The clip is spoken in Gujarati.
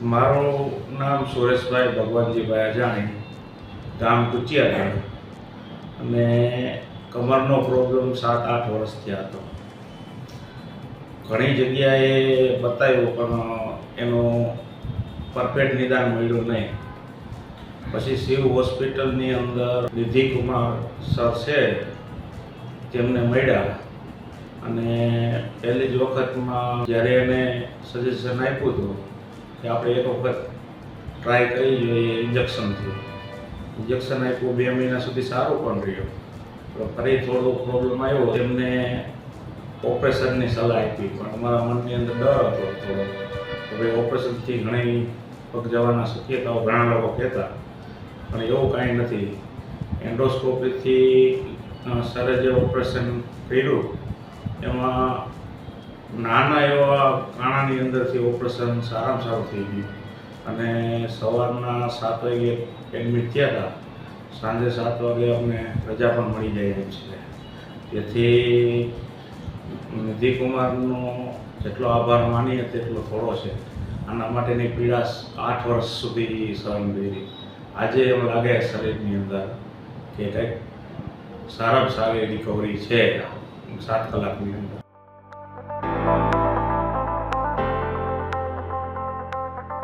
મારું નામ સુરેશભાઈ ભગવાનજીભાઈ અજાણી, ગામ કુચિયાગઢ, અને કમરનો પ્રોબ્લેમ 7-8 વર્ષથી હતો. ઘણી જગ્યાએ બતાવ્યું પણ એનું પરફેક્ટ નિદાન મળ્યું નહીં. પછી શિવ હોસ્પિટલની અંદર નિધિ કુમાર સર છે તેમને મળ્યા, અને પહેલી જ વખતમાં જ્યારે એને સજેશન આપ્યું હતું કે આપણે એક વખત ટ્રાય કરી જોઈએ ઇન્જેક્શનથી. ઇન્જેક્શન આપ્યું, 2 મહિના સુધી સારું પણ રહ્યું. તો ફરી થોડો પ્રોબ્લેમ આવ્યો, તેમને ઓપરેશનની સલાહ આપી, પણ અમારા મનની અંદર ડર હતો થોડો કે ભાઈ ઓપરેશનથી ઘણી પગ જવાના શક્યતાઓ ઘણા લોકો કહેતા, પણ એવું કાંઈ નથી. એન્ડોસ્કોપીથી સરે જે ઓપરેશન કર્યું એમાં નાના એવા કાણાની અંદરથી ઓપરેશન સારામાં સારું થઈ ગયું, અને સવારના 7 વાગે એડમિટ થયા હતા. સાંજે 7 વાગે અમને રજા પણ મળી જાય એમ છે. તેથી નિધિ કુમારનો જેટલો આભાર માનીએ તેટલો થોડો છે. આના માટેની પીડા 8 વર્ષ સુધી સહન કરી. આજે એમ લાગે શરીરની અંદર કે કંઈક સારામાં સારી રિકવરી છે 7 કલાકની અંદર.